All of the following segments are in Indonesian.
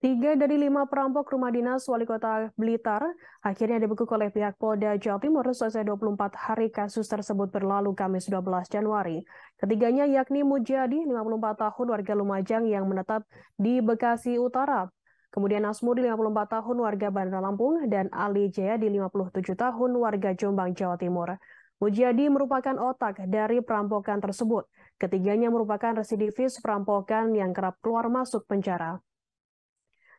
3 dari 5 perampok rumah dinas Wali Kota Blitar akhirnya dibekuk oleh pihak Polda Jawa Timur selesai 24 hari kasus tersebut berlalu Kamis 12 Januari. Ketiganya yakni Mujadi, 54 tahun warga Lumajang yang menetap di Bekasi Utara. Kemudian Asmudi, 54 tahun warga Bandar Lampung, dan Ali Jayadi, 57 tahun warga Jombang, Jawa Timur. Mujadi merupakan otak dari perampokan tersebut. Ketiganya merupakan residivis perampokan yang kerap keluar masuk penjara.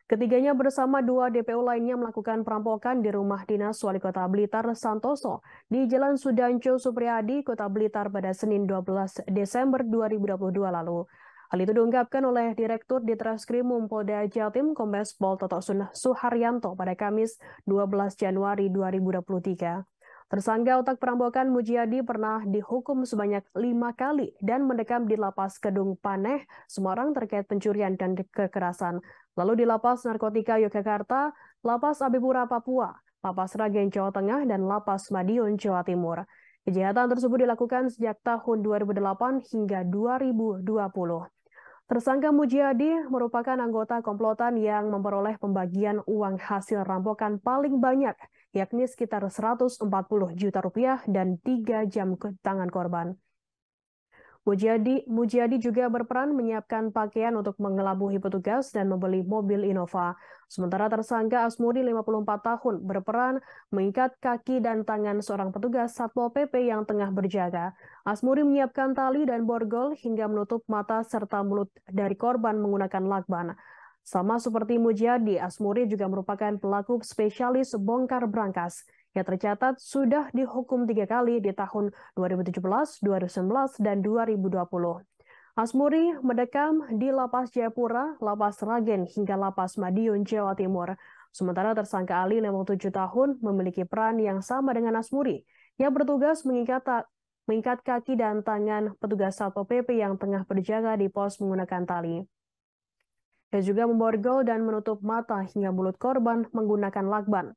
Ketiganya bersama 2 DPO lainnya melakukan perampokan di rumah dinas Wali Kota Blitar Santoso di Jalan Sudanco Supriyadi, Kota Blitar pada Senin 12 Desember 2022 lalu. Hal itu diungkapkan oleh Direktur Ditreskrimum Polda Jatim Kombes Pol Toto Suharyanto pada Kamis 12 Januari 2023. Tersangka otak perampokan Mujadi pernah dihukum sebanyak 5 kali dan mendekam di Lapas Kedung Paneh, Semarang terkait pencurian dan kekerasan. Lalu di Lapas Narkotika Yogyakarta, Lapas Abipura Papua, Lapas Sragen Jawa Tengah, dan Lapas Madiun Jawa Timur. Kejahatan tersebut dilakukan sejak tahun 2008 hingga 2020. Tersangka Mujadi merupakan anggota komplotan yang memperoleh pembagian uang hasil rampokan paling banyak, yakni sekitar 140 juta rupiah dan 3 jam ke tangan korban. Mujadi juga berperan menyiapkan pakaian untuk mengelabuhi petugas dan membeli mobil Innova. Sementara tersangka Asmudi, 54 tahun, berperan mengikat kaki dan tangan seorang petugas Satpol PP yang tengah berjaga. Asmudi menyiapkan tali dan borgol hingga menutup mata serta mulut dari korban menggunakan lakban. Sama seperti Mujadi, Asmudi juga merupakan pelaku spesialis bongkar brankas yang tercatat sudah dihukum 3 kali di tahun 2017, 2019, dan 2020. Asmuri mendekam di Lapas Jayapura, Lapas Sragen, hingga Lapas Madiun, Jawa Timur. Sementara tersangka Ali, 57 tahun, memiliki peran yang sama dengan Asmuri, yang bertugas mengikat kaki dan tangan petugas Satpol PP yang tengah berjaga di pos menggunakan tali. Dia juga memborgol dan menutup mata hingga mulut korban menggunakan lakban.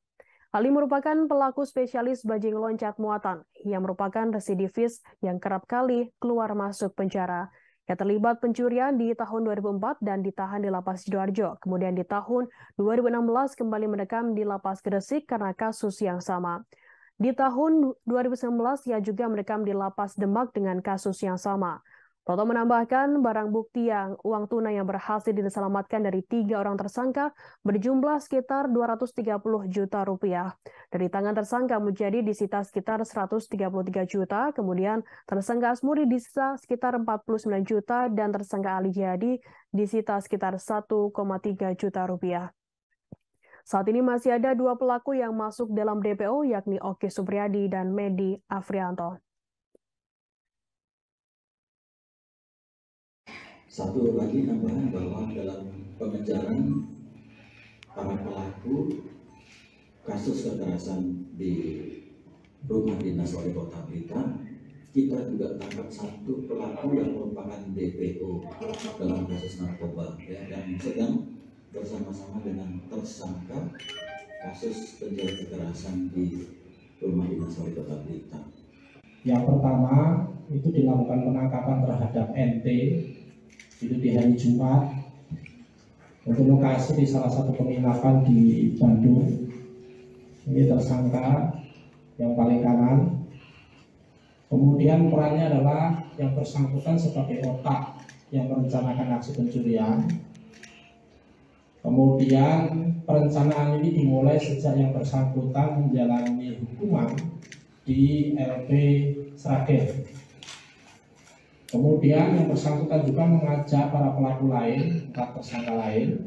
Ali merupakan pelaku spesialis bajing loncat muatan yang merupakan residivis yang kerap kali keluar masuk penjara. Ia terlibat pencurian di tahun 2004 dan ditahan di Lapas Sidoarjo. Kemudian di tahun 2016 kembali mendekam di Lapas Gresik karena kasus yang sama. Di tahun 2019 ia juga mendekam di Lapas Demak dengan kasus yang sama. Toto menambahkan barang bukti yang uang tunai yang berhasil diselamatkan dari 3 orang tersangka berjumlah sekitar 230 juta rupiah. Dari tangan tersangka Mujadi disita sekitar 133 juta, kemudian tersangka Asmuri disita sekitar 49 juta, dan tersangka Ali Jayadi disita sekitar 1,3 juta rupiah. Saat ini masih ada 2 pelaku yang masuk dalam DPO, yakni Oki Supriyadi dan Medi Afrianto. Satu lagi tambahan bahwa dalam pengejaran para pelaku kasus kekerasan di rumah dinas Wali Kota Blitar, kita juga tangkap 1 pelaku yang merupakan DPO dalam kasus narkoba yang sedang bersama-sama dengan tersangka kasus penjara kekerasan di rumah dinas Wali Kota Blitar. Yang pertama itu dilakukan penangkapan terhadap NT itu di hari Jumat untuk lokasi di salah satu penginapan di Bandung. Ini tersangka yang paling kanan. Kemudian perannya adalah yang bersangkutan sebagai otak yang merencanakan aksi pencurian. Kemudian perencanaan ini dimulai sejak yang bersangkutan menjalani hukuman di LP Sragen. Kemudian yang bersangkutan juga mengajak para pelaku lain, 4 tersangka lain.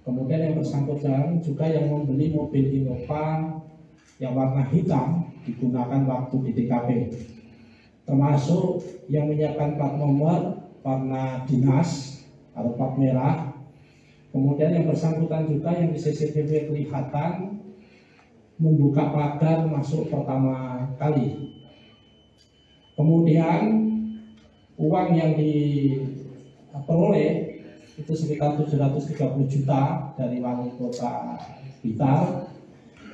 Kemudian yang bersangkutan juga yang membeli mobil Innova yang warna hitam digunakan waktu di TKP. Termasuk yang menyiapkan plat nomor warna dinas atau plat merah. Kemudian yang bersangkutan juga yang di CCTV kelihatan membuka pagar masuk pertama kali. Kemudian uang yang diperoleh itu sekitar 730 juta dari Wali Kota Blitar.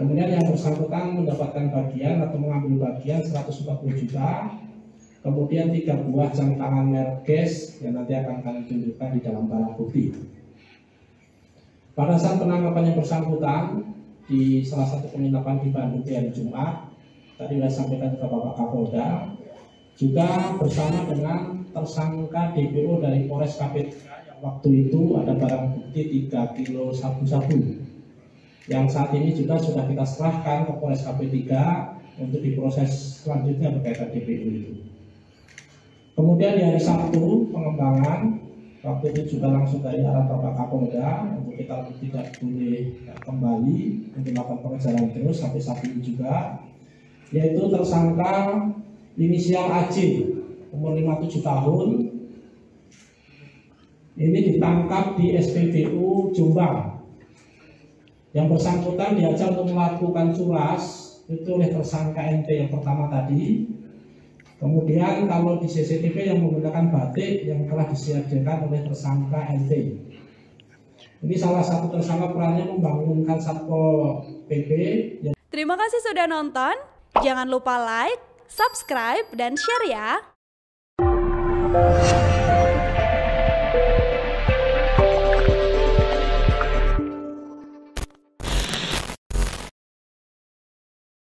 Kemudian yang bersangkutan mendapatkan bagian atau mengambil bagian 140 juta. Kemudian 3 buah jam tangan merek Guess yang nanti akan kami tunjukkan di dalam barang bukti. Pada saat penangkapan yang bersangkutan di salah satu penginapan di Bandung di hari Jumat, tadi sudah sampaikan ke Bapak Kapolda, juga bersama dengan tersangka DPO dari Polres KP3 yang waktu itu ada barang bukti 3 kilo sabu-sabu yang saat ini juga sudah kita serahkan ke Polres KP3 untuk diproses selanjutnya berkaitan DPO itu. Kemudian di hari Sabtu pengembangan, waktu itu juga langsung dari arah Bapak Kapolda untuk kita tidak boleh kembali untuk melakukan pengejaran terus sampai saat ini juga, yaitu tersangka inisial AJ umur 57 tahun ini ditangkap di SPBU Jombang. Yang bersangkutan diajak untuk melakukan curas itu oleh tersangka NT yang pertama tadi. Kemudian kalau di CCTV yang menggunakan batik yang telah disediakan oleh tersangka NT. Ini salah satu tersangka perannya membangunkan Satpol PP. Terima kasih sudah nonton. Jangan lupa like, subscribe, dan share ya.